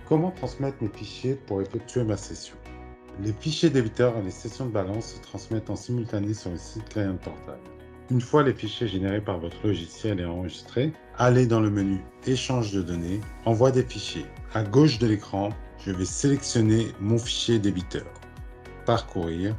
Comment transmettre mes fichiers pour effectuer ma session? Les fichiers débiteurs et les sessions de balance se transmettent en simultané sur le site Client Portal. Une fois les fichiers générés par votre logiciel et enregistrés, allez dans le menu Échange de données, Envoi des fichiers. À gauche de l'écran, je vais sélectionner mon fichier débiteur, Parcourir,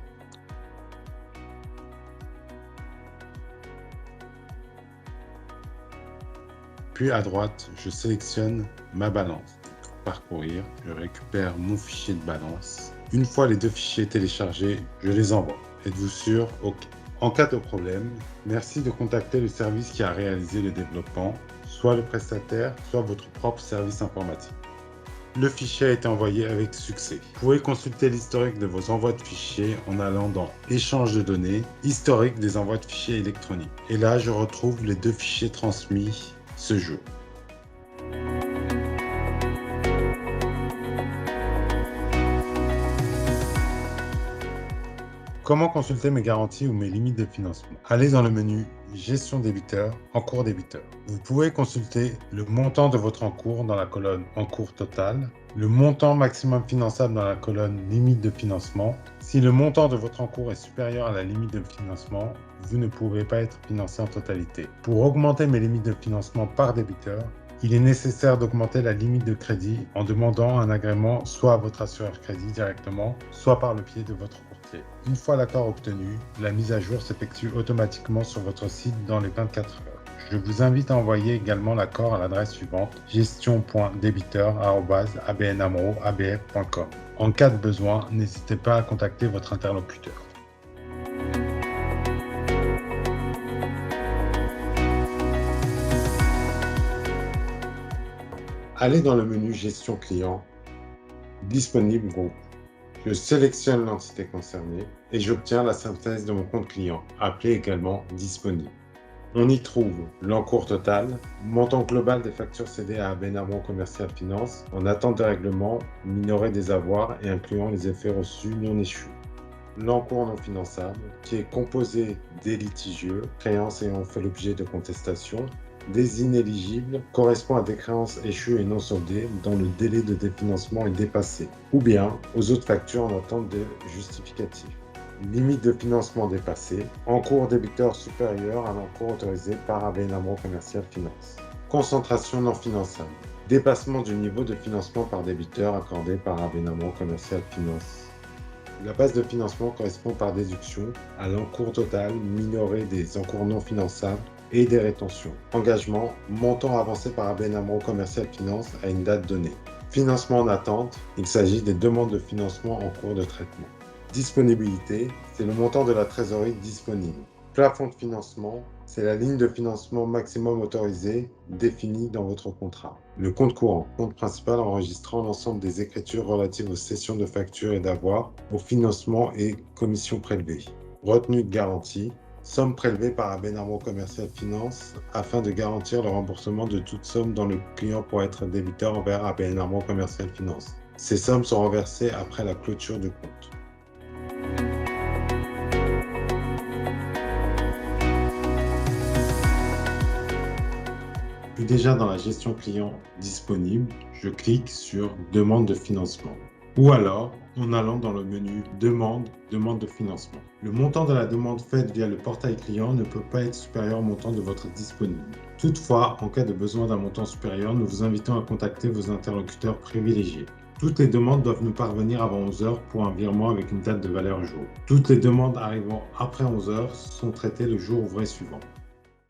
puis à droite, je sélectionne ma balance. Parcourir, je récupère mon fichier de balance. Une fois les deux fichiers téléchargés, je les envoie. Êtes-vous sûr? OK. En cas de problème, merci de contacter le service qui a réalisé le développement, soit le prestataire, soit votre propre service informatique. Le fichier a été envoyé avec succès. Vous pouvez consulter l'historique de vos envois de fichiers en allant dans Échange de données, historique des envois de fichiers électroniques. Et là, je retrouve les deux fichiers transmis ce jour. Comment consulter mes garanties ou mes limites de financement? Allez dans le menu Gestion débiteur, encours débiteur. Vous pouvez consulter le montant de votre encours dans la colonne Encours total, le montant maximum finançable dans la colonne Limite de financement. Si le montant de votre encours est supérieur à la limite de financement, vous ne pouvez pas être financé en totalité. Pour augmenter mes limites de financement par débiteur, il est nécessaire d'augmenter la limite de crédit en demandant un agrément soit à votre assureur crédit directement, soit par le biais de votre courtier. Une fois l'accord obtenu, la mise à jour s'effectue automatiquement sur votre site dans les 24 heures. Je vous invite à envoyer également l'accord à l'adresse suivante gestion.débiteur@abnamroabf.com. En cas de besoin, n'hésitez pas à contacter votre interlocuteur. Allez dans le menu Gestion client, Disponible groupe. Je sélectionne l'entité concernée et j'obtiens la synthèse de mon compte client, appelé également Disponible. On y trouve l'encours total, montant global des factures cédées à ABN AMRO Commercial Finance en attente de règlement, minoré des avoirs et incluant les effets reçus non échus. L'encours non finançable, qui est composé des litigieux, créances ayant fait l'objet de contestation, des inéligibles, correspond à des créances échues et non soldées dont le délai de définancement est dépassé, ou bien aux autres factures en attente de justificatif. Limite de financement dépassée, encours débiteur supérieur à l'encours autorisé par ABN AMRO Commercial Finance. Concentration non finançable, dépassement du niveau de financement par débiteur accordé par ABN AMRO Commercial Finance. La base de financement correspond par déduction à l'encours total minoré des encours non finançables et des rétentions. Engagement, montant avancé par ABN AMRO Commercial Finance à une date donnée. Financement en attente, il s'agit des demandes de financement en cours de traitement. Disponibilité, c'est le montant de la trésorerie disponible. Plafond de financement, c'est la ligne de financement maximum autorisée définie dans votre contrat. Le compte courant, compte principal enregistrant l'ensemble des écritures relatives aux cessions de factures et d'avoirs, au financement et commissions prélevées. Retenue de garantie, somme prélevée par ABN AMRO Commercial Finance afin de garantir le remboursement de toute somme dont le client pourrait être débiteur envers ABN AMRO Commercial Finance. Ces sommes sont reversées après la clôture du compte. Puis déjà dans la gestion client disponible, je clique sur Demande de financement. Ou alors, en allant dans le menu Demande de financement. Le montant de la demande faite via le portail client ne peut pas être supérieur au montant de votre disponible. Toutefois, en cas de besoin d'un montant supérieur, nous vous invitons à contacter vos interlocuteurs privilégiés. Toutes les demandes doivent nous parvenir avant 11 h pour un virement avec une date de valeur jour. Toutes les demandes arrivant après 11 h sont traitées le jour ouvré suivant.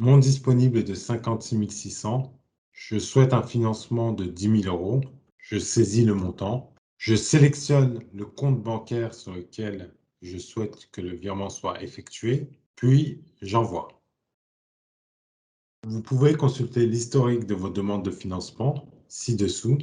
Mon disponible est de 56 600. Je souhaite un financement de 10 000 euros. Je saisis le montant. Je sélectionne le compte bancaire sur lequel je souhaite que le virement soit effectué, puis j'envoie. Vous pouvez consulter l'historique de vos demandes de financement ci-dessous.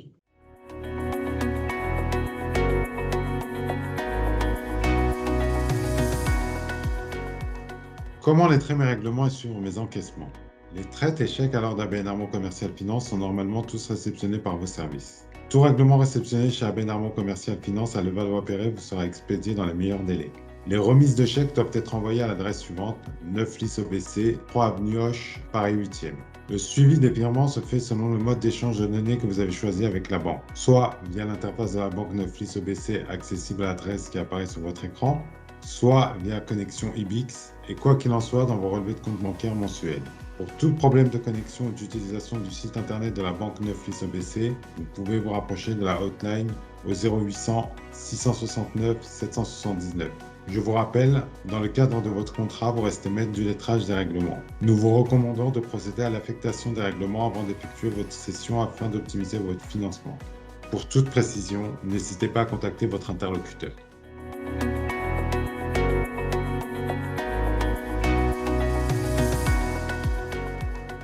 Comment lettrer mes règlements et suivre mes encaissements? Les traites et chèques à l'ordre d'ABN AMRO Commercial Finance sont normalement tous réceptionnés par vos services. Tout règlement réceptionné chez ABN AMRO Commercial Finance à Levallois-Perret vous sera expédié dans les meilleurs délais. Les remises de chèques doivent être envoyées à l'adresse suivante, 9 Lys OBC, 3 avenue Hoche, Paris 8e. Le suivi des virements se fait selon le mode d'échange de données que vous avez choisi avec la banque, soit via l'interface de la banque Neuflis OBC accessible à l'adresse qui apparaît sur votre écran, soit via connexion IBIX, et quoi qu'il en soit dans vos relevés de compte bancaire mensuels. Pour tout problème de connexion ou d'utilisation du site internet de la banque Neuflis OBC, vous pouvez vous rapprocher de la hotline au 0800 669 779. Je vous rappelle, dans le cadre de votre contrat, vous restez maître du lettrage des règlements. Nous vous recommandons de procéder à l'affectation des règlements avant d'effectuer votre cession afin d'optimiser votre financement. Pour toute précision, n'hésitez pas à contacter votre interlocuteur.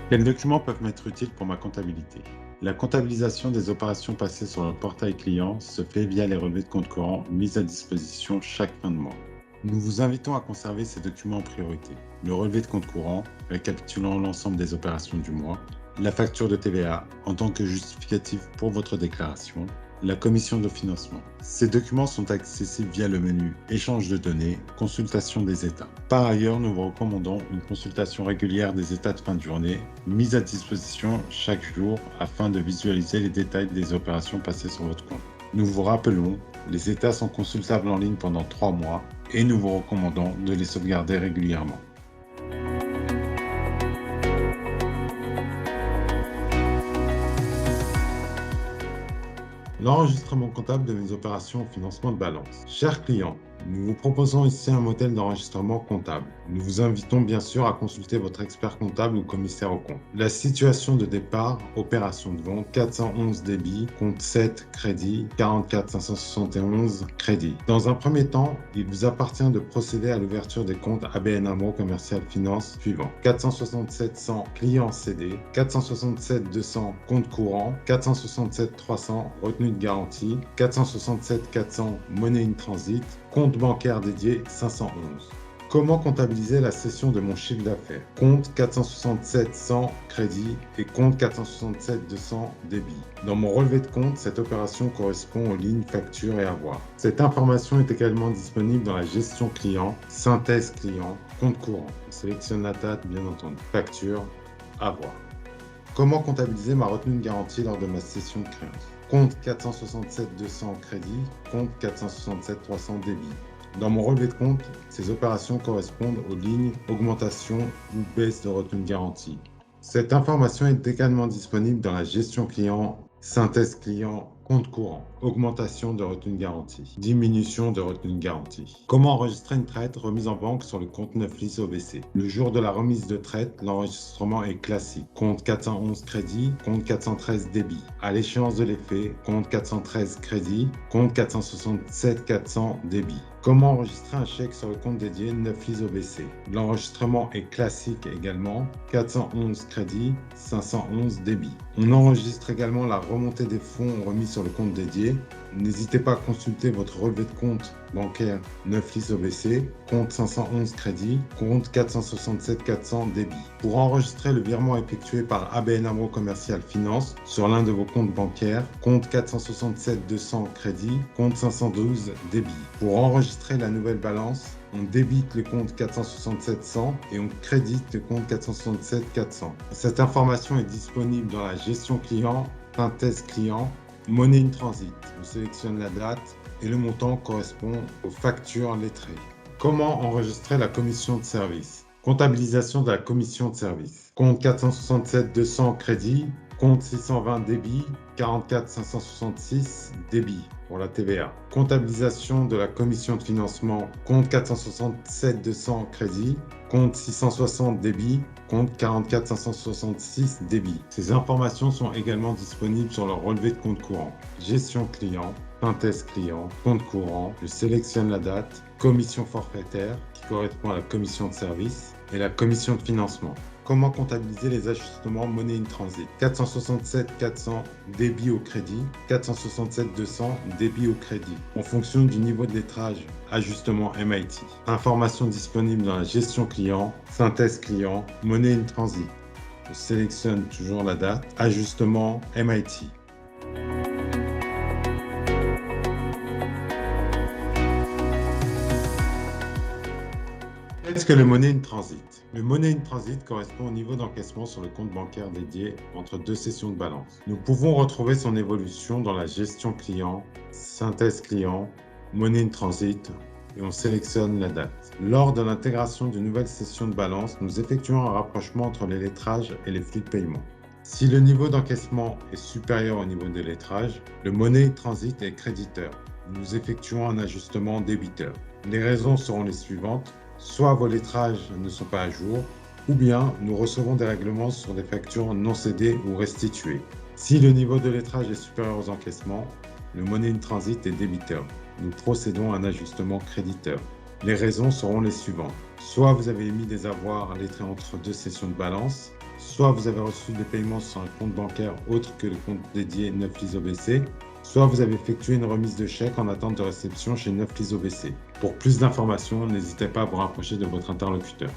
Quels documents peuvent m'être utiles pour ma comptabilité? La comptabilisation des opérations passées sur le portail client se fait via les relevés de compte courant mis à disposition chaque fin de mois. Nous vous invitons à conserver ces documents en priorité. Le relevé de compte courant, récapitulant l'ensemble des opérations du mois, la facture de TVA en tant que justificatif pour votre déclaration, la commission de financement. Ces documents sont accessibles via le menu Échange de données, consultation des états. Par ailleurs, nous vous recommandons une consultation régulière des états de fin de journée, mise à disposition chaque jour afin de visualiser les détails des opérations passées sur votre compte. Nous vous rappelons, les états sont consultables en ligne pendant 3 mois et nous vous recommandons de les sauvegarder régulièrement. L'enregistrement comptable de mes opérations au financement de balance. Chers clients, nous vous proposons ici un modèle d'enregistrement comptable. Nous vous invitons bien sûr à consulter votre expert comptable ou commissaire au compte. La situation de départ, opération de vente, 411 débit, compte 7, crédit, 44 571, crédit. Dans un premier temps, il vous appartient de procéder à l'ouverture des comptes ABN AMRO Commercial Finance suivants. 467 100 clients CD, 467 200 compte courant, 467 300 retenue de garantie, 467 400 monnaie in transit, compte bancaire dédié 511. Comment comptabiliser la cession de mon chiffre d'affaires? Compte 467 100 crédit et compte 467 200 débit. Dans mon relevé de compte, cette opération correspond aux lignes facture et avoir. Cette information est également disponible dans la gestion client, synthèse client, compte courant. On sélectionne la date, bien entendu. Facture, avoir. Comment comptabiliser ma retenue de garantie lors de ma cession de créance? Compte 467 200 crédit, compte 467 300 débit. Dans mon relevé de compte, ces opérations correspondent aux lignes augmentation ou baisse de retenue de garantie. Cette information est également disponible dans la gestion client, synthèse client, compte courant, augmentation de retenue de garantie, diminution de retenue de garantie. Comment enregistrer une traite remise en banque sur le compte Neuflis OBC? Le jour de la remise de traite, l'enregistrement est classique. Compte 411 crédit, compte 413 débit. À l'échéance de l'effet, compte 413 crédit, compte 467 400 débit. Comment enregistrer un chèque sur le compte dédié Neuflis OBC? L'enregistrement est classique également, 411 crédit, 511 débit. On enregistre également la remontée des fonds remis sur le compte dédié. N'hésitez pas à consulter votre relevé de compte bancaire Neuflis OBC, compte 511 crédit, compte 467 400 débit. Pour enregistrer le virement effectué par ABN AMRO Commercial Finance sur l'un de vos comptes bancaires, compte 467 200 crédit, compte 512 débit. Pour enregistrer la nouvelle balance, on débite le compte 467 100 et on crédite le compte 467 400. Cette information est disponible dans la gestion client, synthèse client, monnaie in transit. On sélectionne la date et le montant correspond aux factures lettrées. Comment enregistrer la commission de service? Comptabilisation de la commission de service. Compte 467 200 crédit, compte 620 débit, 44 566 débit pour la TVA. Comptabilisation de la commission de financement, compte 467 200 crédit, compte 660 débit, compte 44 566 débit. Ces informations sont également disponibles sur leur relevé de compte courant. Gestion client, synthèse client, compte courant, je sélectionne la date, commission forfaitaire qui correspond à la commission de service et la commission de financement. Comment comptabiliser les ajustements monnaie in transit? 467 400 débit au crédit, 467 200 débit au crédit. En fonction du niveau de lettrage, ajustement MIT. Informations disponibles dans la gestion client, synthèse client, monnaie in transit. Je sélectionne toujours la date, ajustement MIT. Qu'est-ce que le Money in Transit? Le Money in Transit correspond au niveau d'encaissement sur le compte bancaire dédié entre deux sessions de balance. Nous pouvons retrouver son évolution dans la gestion client, synthèse client, Money in Transit, et on sélectionne la date. Lors de l'intégration d'une nouvelle session de balance, nous effectuons un rapprochement entre les lettrages et les flux de paiement. Si le niveau d'encaissement est supérieur au niveau des lettrages, le Money in Transit est créditeur. Nous effectuons un ajustement débiteur. Les raisons seront les suivantes. Soit vos lettrages ne sont pas à jour, ou bien nous recevons des règlements sur des factures non cédées ou restituées. Si le niveau de lettrage est supérieur aux encaissements, le Money in Transit est débiteur. Nous procédons à un ajustement créditeur. Les raisons seront les suivantes. Soit vous avez émis des avoirs lettrés entre deux sessions de balance, soit vous avez reçu des paiements sur un compte bancaire autre que le compte dédié Neuflize OBC, soit vous avez effectué une remise de chèque en attente de réception chez Neuflize OBC. Pour plus d'informations, n'hésitez pas à vous rapprocher de votre interlocuteur.